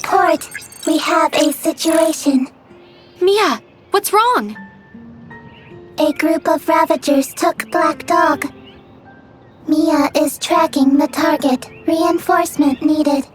Report. We have a situation. Mia, what's wrong? A group of Ravagers took Black Dog. Mia is tracking the target. Reinforcement needed.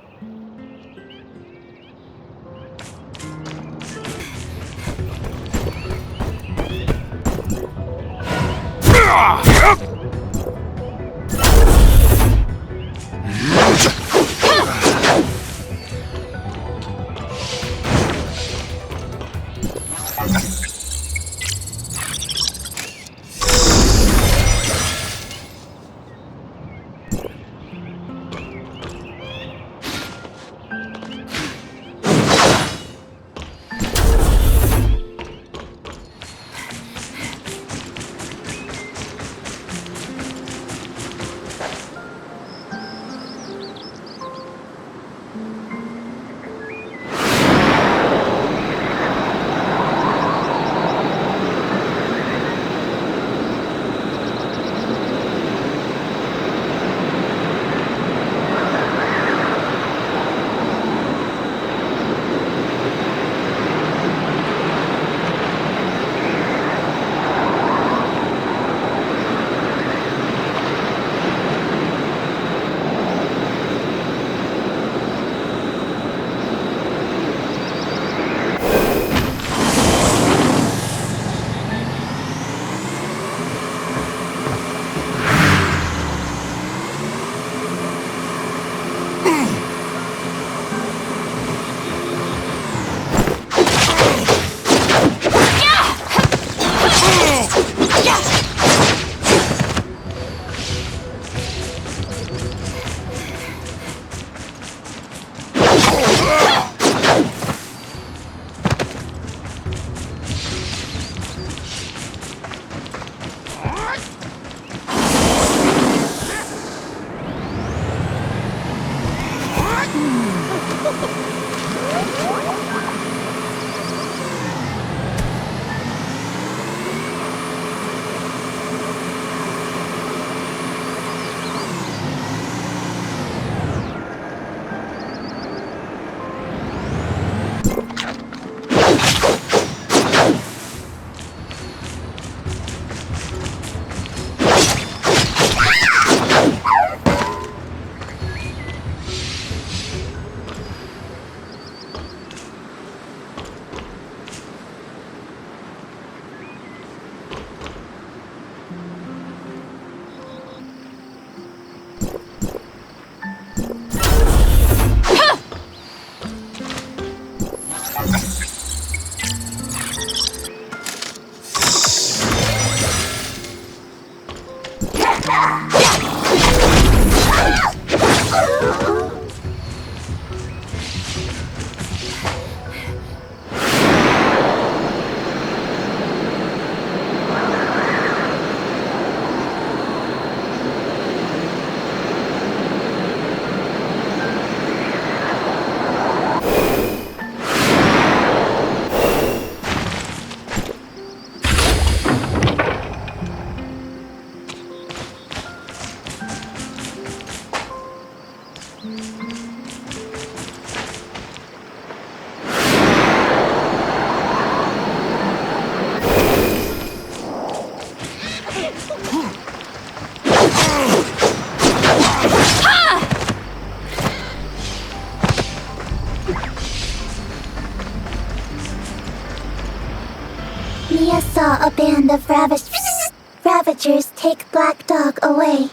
Mia saw a band of Ravagers take Black Dog away.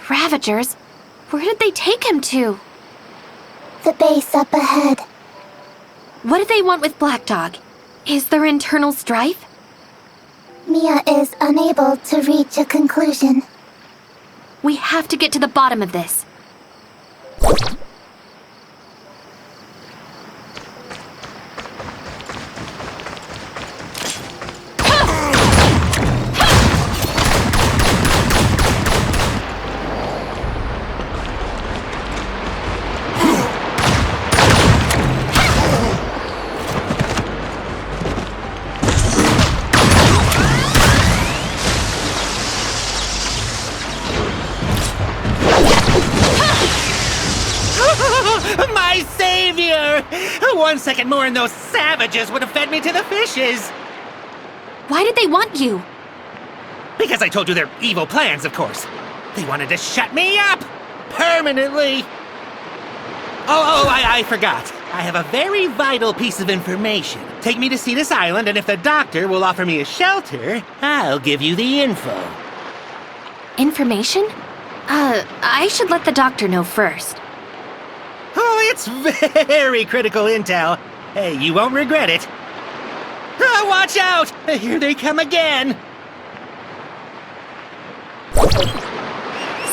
Ravagers? Where did they take him to? The base up ahead. What do they want with Black Dog? Is there internal strife? Mia is unable to reach a conclusion. We have to get to the bottom of this. 1 second more and those savages would have fed me to the fishes. Why did they want you? Because I told you their evil plans, of course. They wanted to shut me up! Permanently! I forgot. I have a very vital piece of information. Take me to Cetus Island, and if the doctor will offer me a shelter, I'll give you the info. Information? I should let the doctor know first. Oh, it's very critical intel. Hey, you won't regret it. Oh, watch out! Here they come again!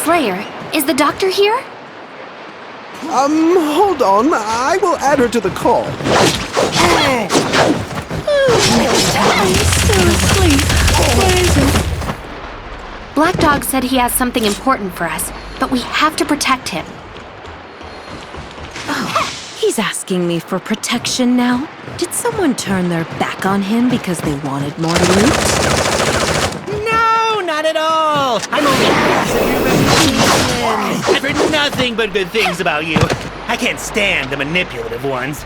Slayer, is the doctor here? Hold on. I will add her to the call. Black Dog said he has something important for us, but we have to protect him. He's asking me for protection now? Did someone turn their back on him because they wanted more loot? No, not at all! I'm only passing your reputation. I've heard nothing but good things about you. I can't stand the manipulative ones.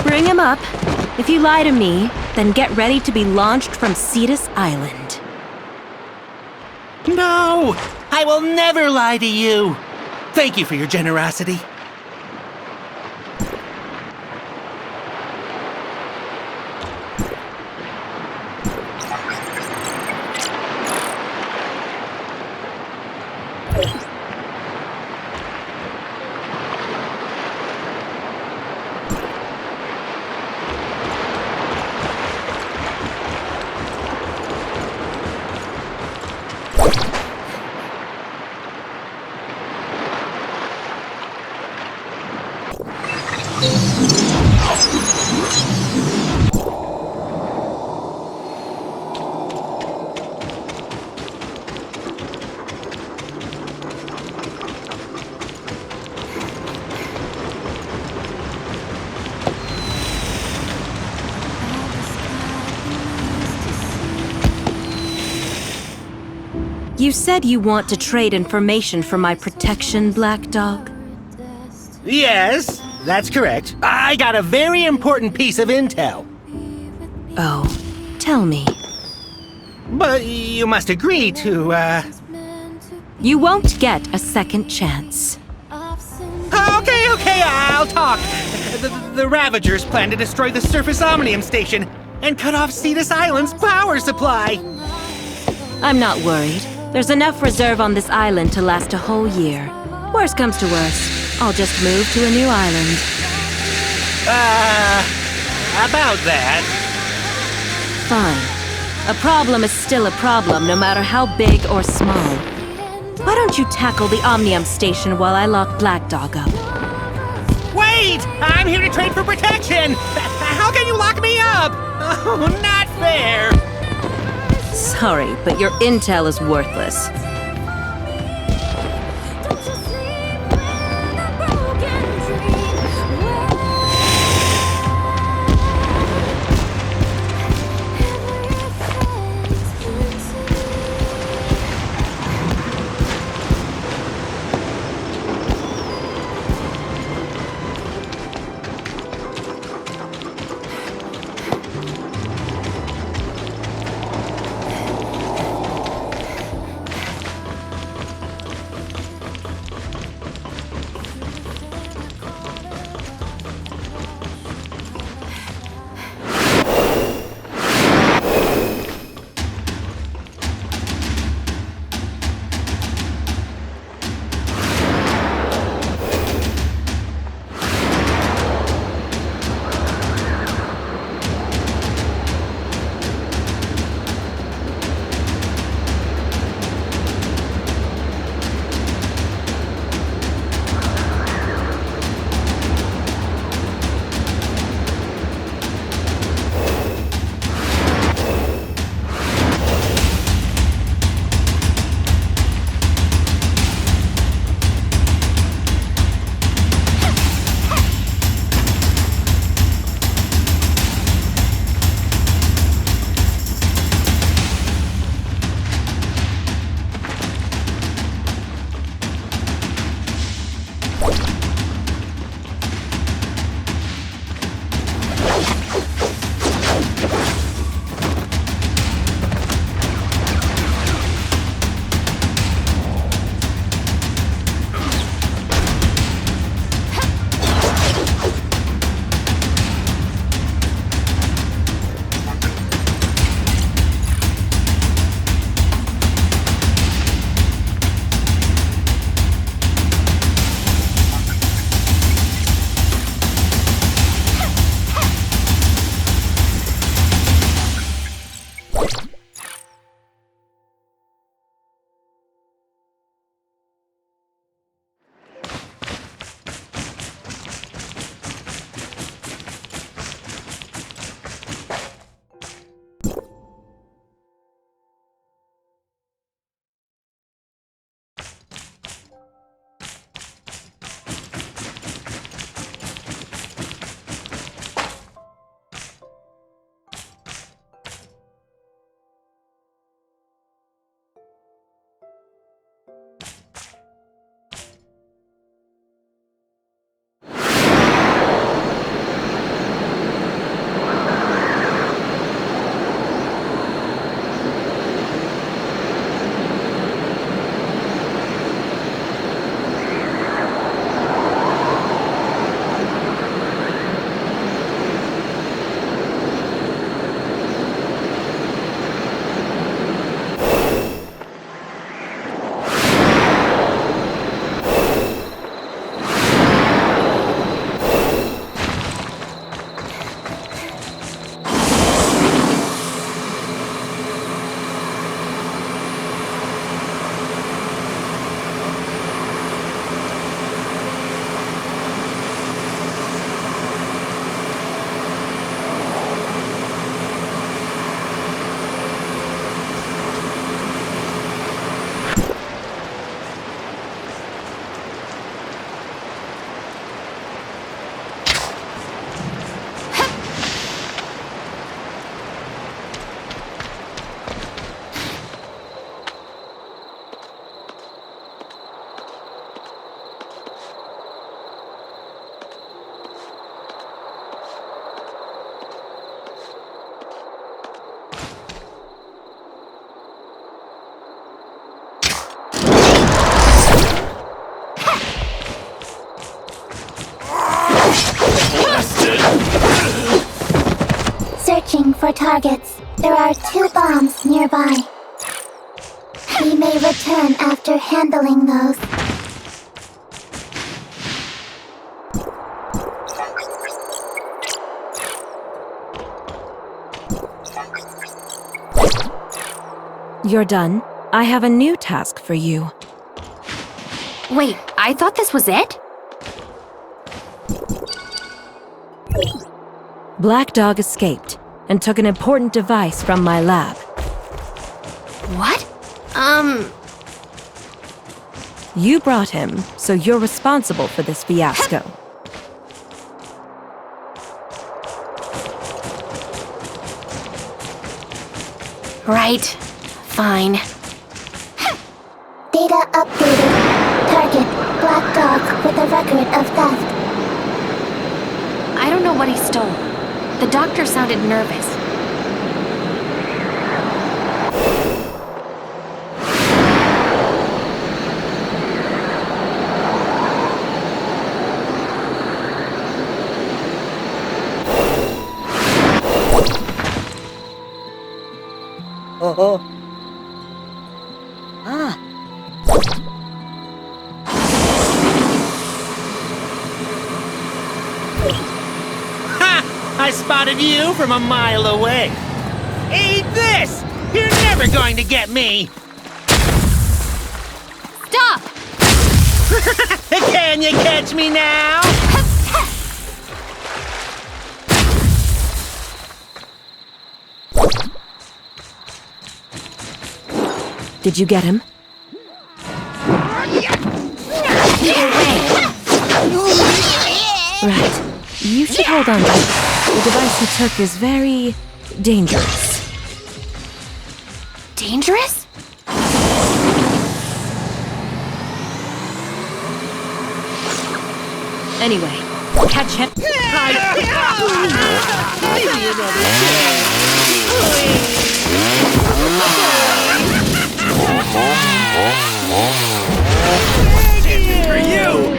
Bring him up. If you lie to me, then get ready to be launched from Cetus Island. No! I will never lie to you! Thank you for your generosity. You said you want to trade information for my protection, Black Dog? Yes, that's correct. I got a very important piece of intel. Oh, tell me. But you must agree to, You won't get a second chance. Okay, I'll talk. The Ravagers plan to destroy the Surface Omnium Station and cut off Cetus Island's power supply. I'm not worried. There's enough reserve on this island to last a whole year. Worst comes to worst, I'll just move to a new island. About that. Fine. A problem is still a problem, no matter how big or small. Why don't you tackle the Omnium Station while I lock Black Dog up? Wait! I'm here to trade for protection! How can you lock me up? Oh, not fair! Sorry, but your intel is worthless. for targets. There are 2 bombs nearby. We may return after handling those. You're done. I have a new task for you. Wait, I thought this was it? Black Dog escaped and took an important device from my lab. What? You brought him, so you're responsible for this fiasco. Right. Fine. Data updated. Target, Black Dog with a record of theft. I don't know what he stole. The doctor sounded nervous. I spotted you from a mile away. Eat this! You're never going to get me! Stop! Can you catch me now? Did you get him? Right. You should hold on to it. The device he took is very dangerous. Dangerous? Anyway, catch him. For you!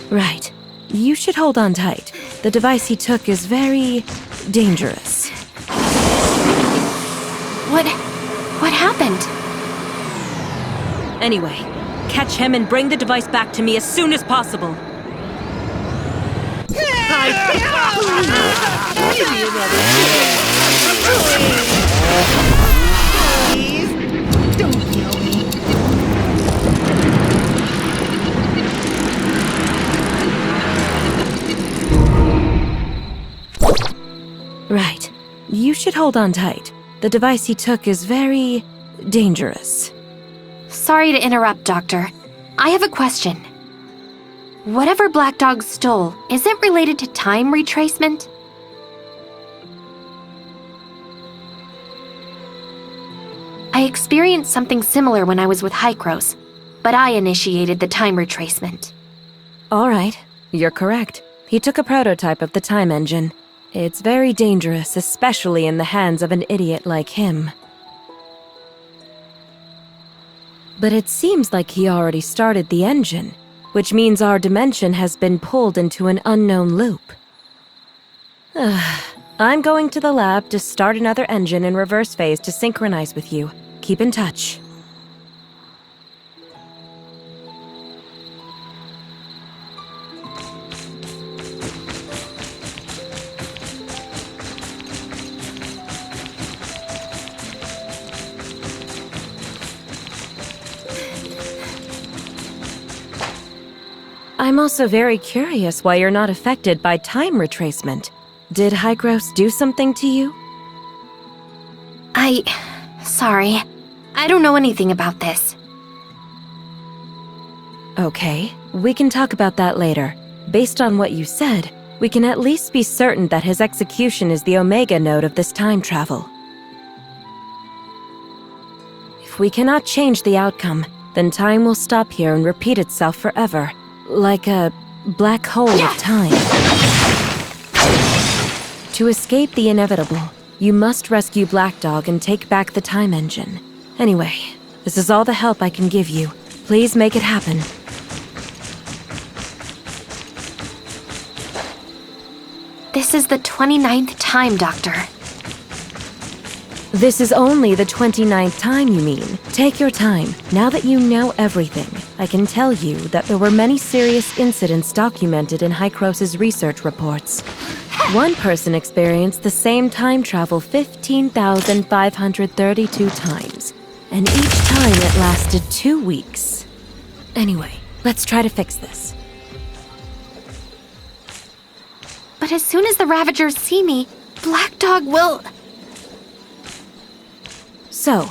Right. You should hold on tight. The device he took is very dangerous. What happened? Anyway, catch him and bring the device back to me as soon as possible. Give me another chance. Please, don't kill me. Right. You should hold on tight. The device he took is very dangerous. Sorry to interrupt, Doctor. I have a question. Whatever Black Dog stole, is it related to time retracement? I experienced something similar when I was with Hykros, but I initiated the time retracement. All right. You're correct. He took a prototype of the time engine. It's very dangerous, especially in the hands of an idiot like him. But it seems like he already started the engine, which means our dimension has been pulled into an unknown loop. I'm going to the lab to start another engine in reverse phase to synchronize with you. Keep in touch. I'm also very curious why you're not affected by time retracement. Did Hykros do something to you? Sorry. I don't know anything about this. Okay, we can talk about that later. Based on what you said, we can at least be certain that his execution is the Omega node of this time travel. If we cannot change the outcome, then time will stop here and repeat itself forever, like a black hole of time. To escape the inevitable, you must rescue Black Dog and take back the time engine. Anyway, this is all the help I can give you. Please make it happen. This is the 29th time, Doctor. This is only the 29th time, you mean? Take your time. Now that you know everything, I can tell you that there were many serious incidents documented in Hycros' research reports. One person experienced the same time travel 15,532 times, and each time it lasted 2 weeks. Anyway, let's try to fix this. But as soon as the Ravagers see me, Black Dog will... So,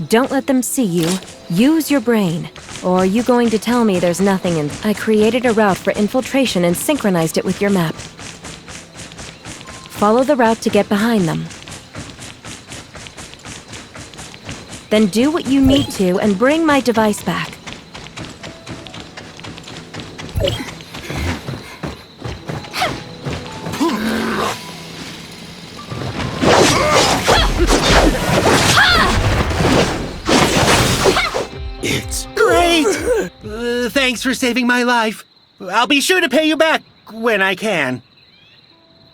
don't let them see you. Use your brain. Or are you going to tell me there's nothing in... I created a route for infiltration and synchronized it with your map. Follow the route to get behind them. Then do what you need to and bring my device back. It's great! Thanks for saving my life. I'll be sure to pay you back when I can.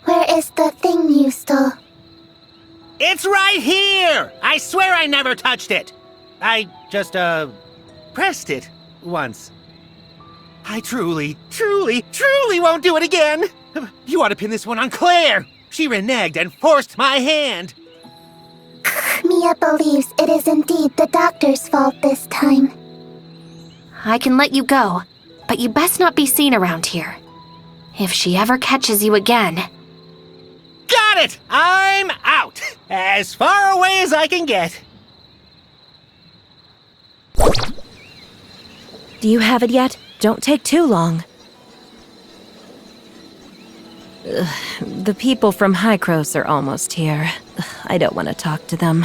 Where is the thing you stole? It's right here! I swear I never touched it. I just, pressed it once. I truly won't do it again. You ought to pin this one on Claire. She reneged and forced my hand. Mia believes it is indeed the doctor's fault this time. I can let you go, but you best not be seen around here. If she ever catches you again... Got it! I'm out! As far away as I can get. Do you have it yet? Don't take too long. The people from Hycros are almost here. I don't want to talk to them.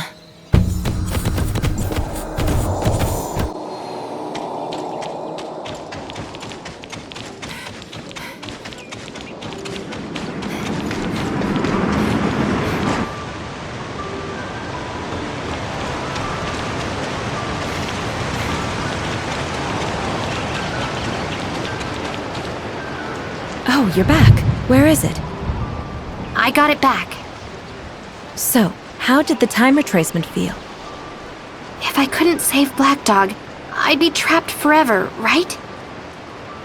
Oh, you're back. Where is it? I got it back. So, how did the time retracement feel? If I couldn't save Black Dog, I'd be trapped forever, right?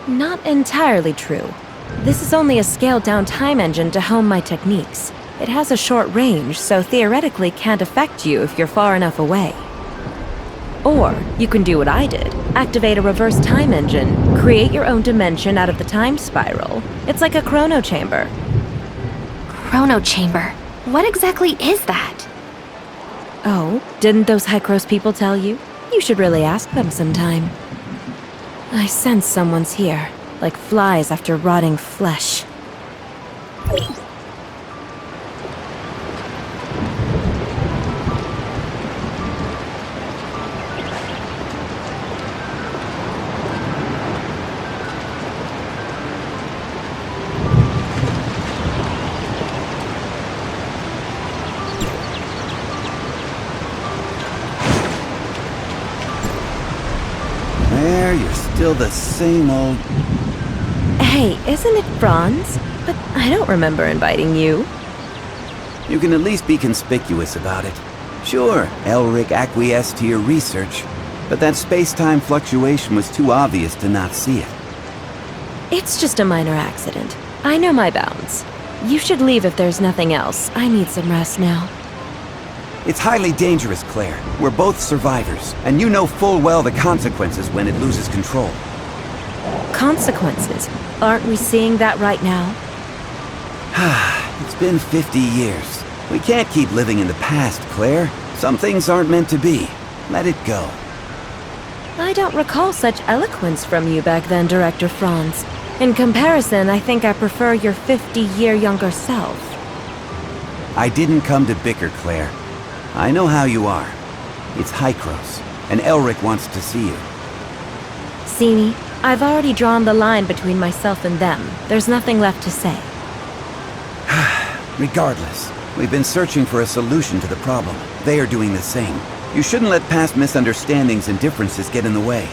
Not entirely true. This is only a scaled-down time engine to hone my techniques. It has a short range, so theoretically can't affect you if you're far enough away. Or, you can do what I did. Activate a reverse time engine, create your own dimension out of the time spiral. It's like a chrono chamber. Chrono Chamber. What exactly is that? Oh, didn't those Hycros people tell you? You should really ask them sometime. I sense someone's here, like flies after rotting flesh. There, you're still the same old... Hey, isn't it Franz? But I don't remember inviting you. You can at least be conspicuous about it. Sure, Elric acquiesced to your research, but that space-time fluctuation was too obvious to not see it. It's just a minor accident. I know my bounds. You should leave if there's nothing else. I need some rest now. It's highly dangerous, Claire. We're both survivors, and you know full well the consequences when it loses control. Consequences? Aren't we seeing that right now? It's been 50 years. We can't keep living in the past, Claire. Some things aren't meant to be. Let it go. I don't recall such eloquence from you back then, Director Franz. In comparison, I think I prefer your 50-year younger self. I didn't come to bicker, Claire. I know how you are. It's Hycros, and Elric wants to see you. See me? I've already drawn the line between myself and them. There's nothing left to say. Regardless, we've been searching for a solution to the problem. They are doing the same. You shouldn't let past misunderstandings and differences get in the way.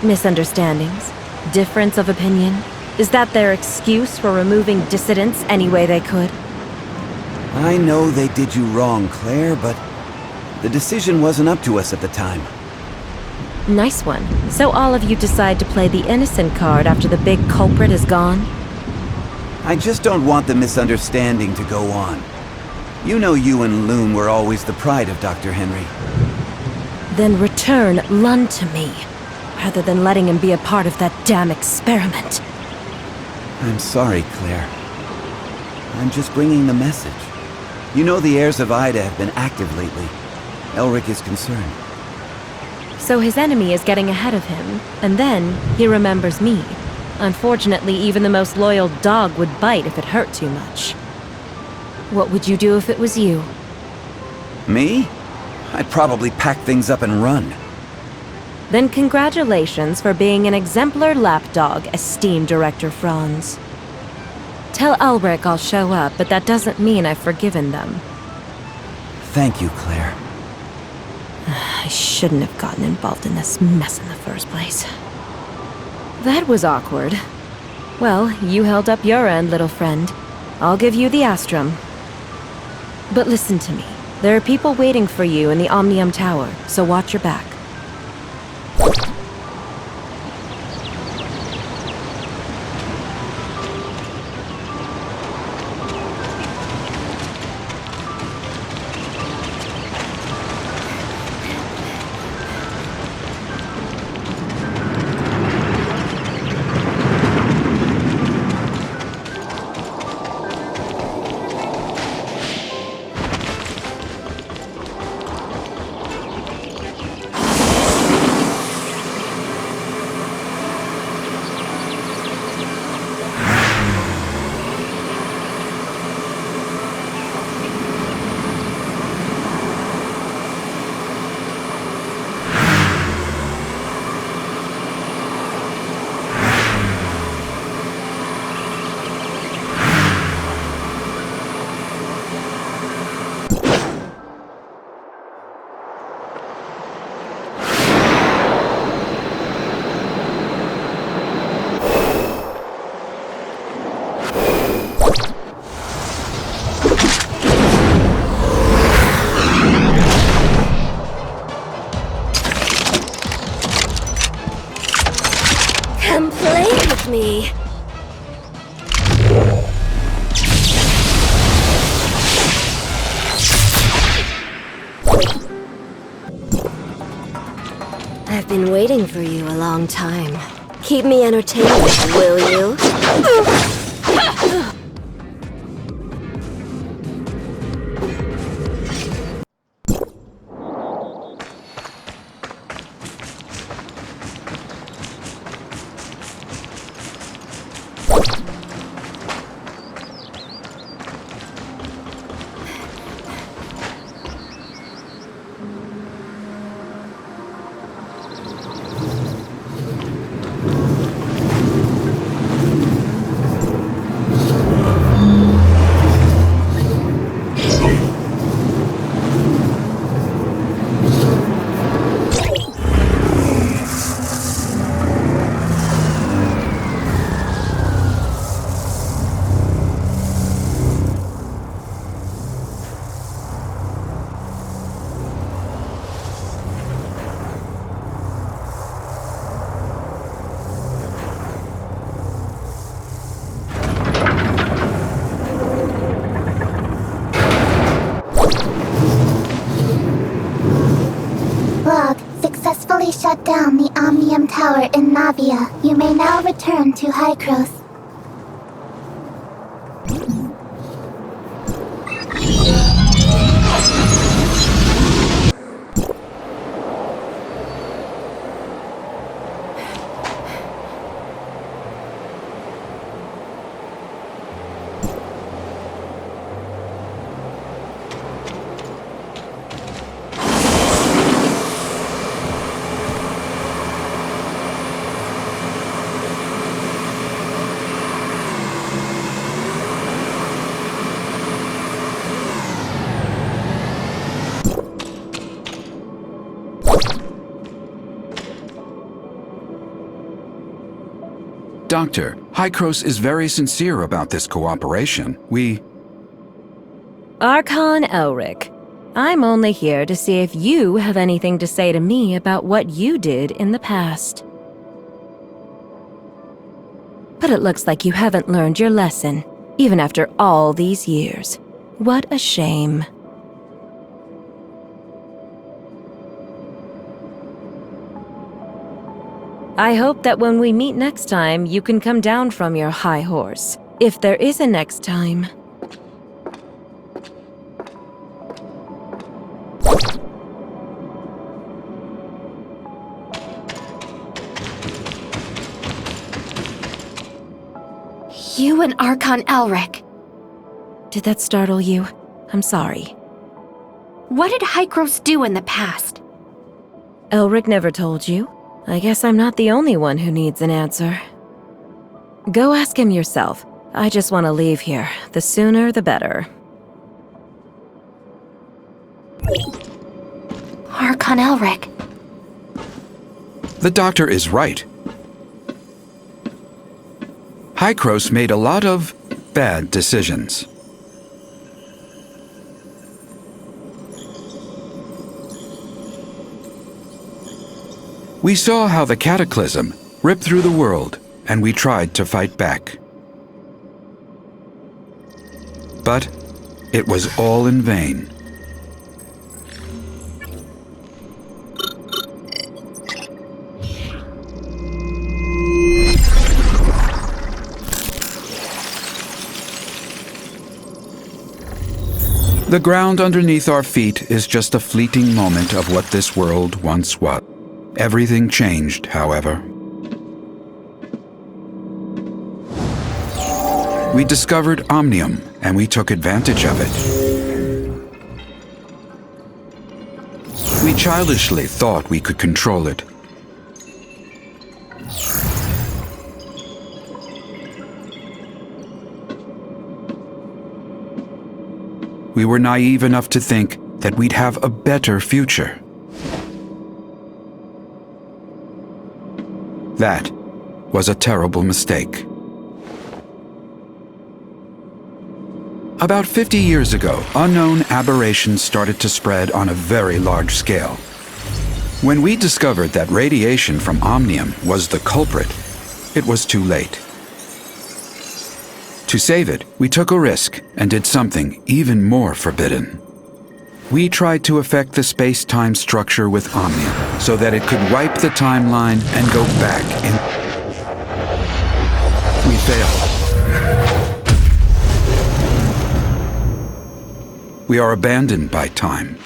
Misunderstandings? Difference of opinion? Is that their excuse for removing dissidents any way they could? I know they did you wrong, Claire, but the decision wasn't up to us at the time. Nice one. So all of you decide to play the innocent card after the big culprit is gone? I just don't want the misunderstanding to go on. You know you and Loon were always the pride of Dr. Henry. Then return Lund to me, rather than letting him be a part of that damn experiment. I'm sorry, Claire. I'm just bringing the message. You know the heirs of Ida have been active lately. Elric is concerned. So his enemy is getting ahead of him, and then he remembers me. Unfortunately, even the most loyal dog would bite if it hurt too much. What would you do if it was you? Me? I'd probably pack things up and run. Then congratulations for being an exemplar lapdog, esteemed Director Franz. Tell Elric I'll show up, but that doesn't mean I've forgiven them. Thank you, Claire. I shouldn't have gotten involved in this mess in the first place. That was awkward. Well, you held up your end, little friend. I'll give you the Astrum. But listen to me. There are people waiting for you in the Omnium Tower, so watch your back. Come play with me. I've been waiting for you a long time. Keep me entertained, will you? Log, successfully shut down the Omnium Tower in Navia. You may now return to Hykros. Doctor, Hykros is very sincere about this cooperation. Archon Elric, I'm only here to see if you have anything to say to me about what you did in the past. But it looks like you haven't learned your lesson, even after all these years. What a shame. I hope that when we meet next time, you can come down from your high horse. If there is a next time. You and Archon Elric. Did that startle you? I'm sorry. What did Hykros do in the past? Elric never told you. I guess I'm not the only one who needs an answer. Go ask him yourself. I just want to leave here. The sooner, the better. Archon Elric. The doctor is right. Hykros made a lot of bad decisions. We saw how the Cataclysm ripped through the world, and we tried to fight back. But it was all in vain. The ground underneath our feet is just a fleeting moment of what this world once was. Everything changed, however. We discovered Omnium, and we took advantage of it. We childishly thought we could control it. We were naive enough to think that we'd have a better future. That was a terrible mistake. About 50 years ago, unknown aberrations started to spread on a very large scale. When we discovered that radiation from Omnium was the culprit, it was too late. To save it, we took a risk and did something even more forbidden. We tried to affect the space-time structure with Omnium so that it could wipe the timeline and go back in. We failed. We are abandoned by time.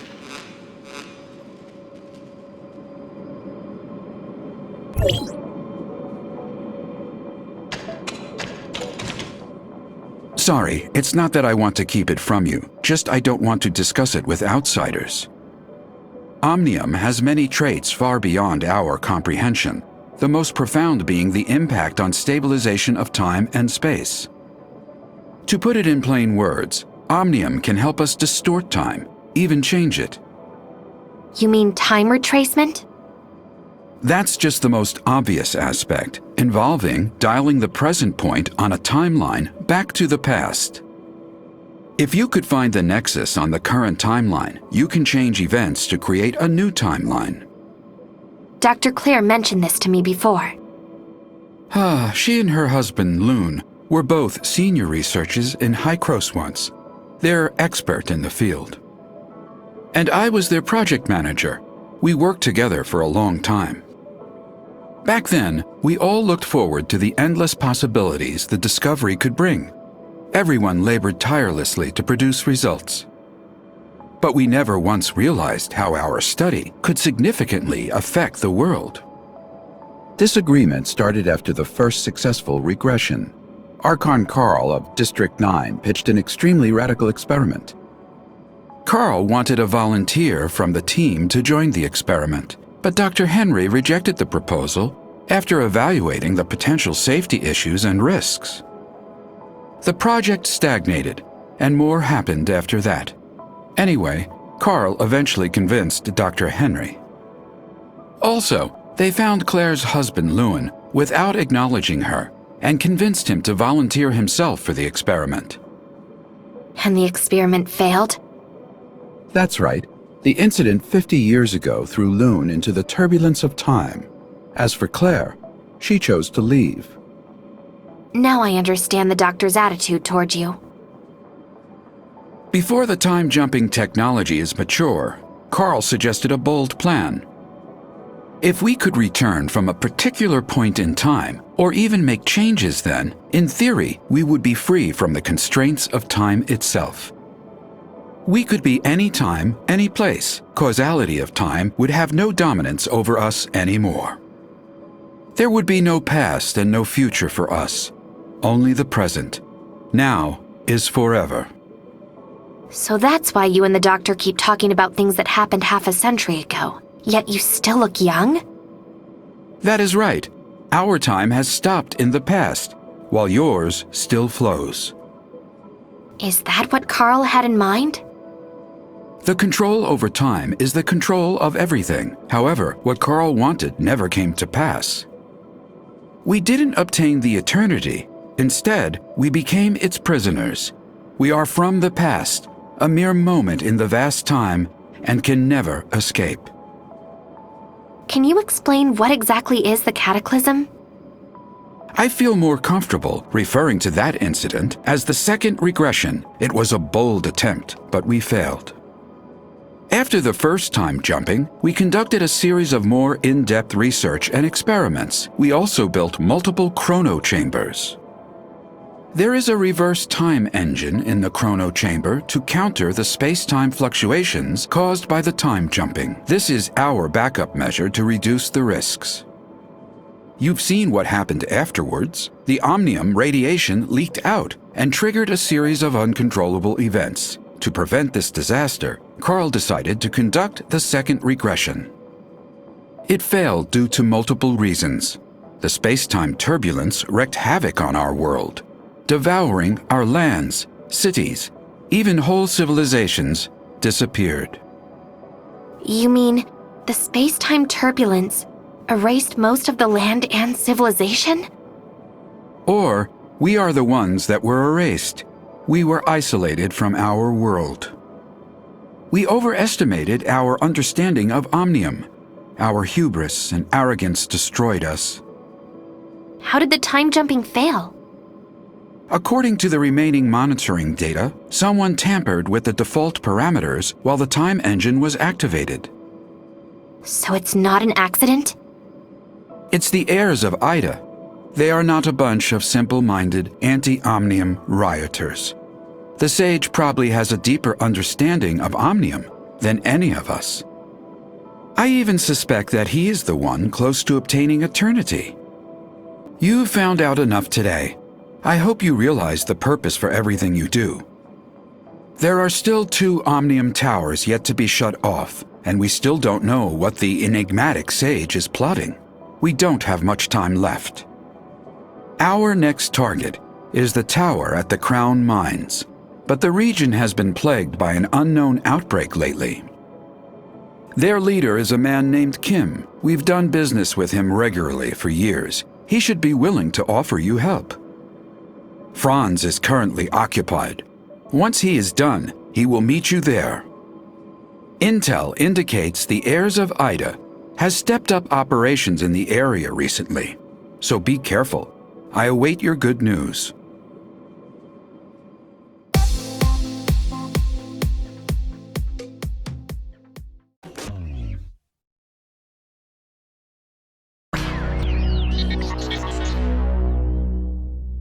Sorry, it's not that I want to keep it from you, just I don't want to discuss it with outsiders. Omnium has many traits far beyond our comprehension, the most profound being the impact on stabilization of time and space. To put it in plain words, Omnium can help us distort time, even change it. You mean time retracement? That's just the most obvious aspect, involving dialing the present point on a timeline back to the past. If you could find the nexus on the current timeline, you can change events to create a new timeline. Dr. Claire mentioned this to me before. She and her husband, Loon, were both senior researchers in Hykros once. They're expert in the field. And I was their project manager. We worked together for a long time. Back then, we all looked forward to the endless possibilities the discovery could bring. Everyone labored tirelessly to produce results. But we never once realized how our study could significantly affect the world. Disagreement started after the first successful regression. Archon Carl of District 9 pitched an extremely radical experiment. Carl wanted a volunteer from the team to join the experiment, but Dr. Henry rejected the proposal after evaluating the potential safety issues and risks. The project stagnated, and more happened after that. Anyway, Carl eventually convinced Dr. Henry. Also, they found Claire's husband, Lewin, without acknowledging her, and convinced him to volunteer himself for the experiment. And the experiment failed? That's right. The incident 50 years ago threw Lune into the turbulence of time. As for Claire, she chose to leave. Now I understand the doctor's attitude toward you. Before the time-jumping technology is mature, Carl suggested a bold plan. If we could return from a particular point in time, or even make changes then, in theory, we would be free from the constraints of time itself. We could be any time, any place. Causality of time would have no dominance over us anymore. There would be no past and no future for us. Only the present. Now is forever. So that's why you and the doctor keep talking about things that happened half a century ago. Yet you still look young? That is right. Our time has stopped in the past, while yours still flows. Is that what Carl had in mind? The control over time is the control of everything. However, what Carl wanted never came to pass. We didn't obtain the eternity. Instead, we became its prisoners. We are from the past, a mere moment in the vast time, and can never escape. Can you explain what exactly is the cataclysm? I feel more comfortable referring to that incident as the second regression. It was a bold attempt, but we failed. After the first time jumping, we conducted a series of more in-depth research and experiments. We also built multiple chrono chambers. There is a reverse time engine in the chrono chamber to counter the space-time fluctuations caused by the time jumping. This is our backup measure to reduce the risks. You've seen what happened afterwards. The omnium radiation leaked out and triggered a series of uncontrollable events. To prevent this disaster, Carl decided to conduct the second regression. It failed due to multiple reasons. The space-time turbulence wreaked havoc on our world, devouring our lands, cities, even whole civilizations disappeared. You mean the space-time turbulence erased most of the land and civilization? Or we are the ones that were erased. We were isolated from our world. We overestimated our understanding of omnium. Our hubris and arrogance destroyed us. How did the time jumping fail? According to the remaining monitoring data, someone tampered with the default parameters while the time engine was activated. So it's not an accident? It's the heirs of Ida. They are not a bunch of simple-minded, anti-omnium rioters. The sage probably has a deeper understanding of omnium than any of us. I even suspect that he is the one close to obtaining eternity. You found out enough today. I hope you realize the purpose for everything you do. There are still 2 omnium towers yet to be shut off, and we still don't know what the enigmatic sage is plotting. We don't have much time left. Our next target is the tower at the Crown Mines, but the region has been plagued by an unknown outbreak lately. Their leader is a man named Kim. We've done business with him regularly for years. He should be willing to offer you help. Franz is currently occupied. Once he is done, he will meet you there. Intel indicates the heirs of Ida has stepped up operations in the area recently, so be careful. I await your good news.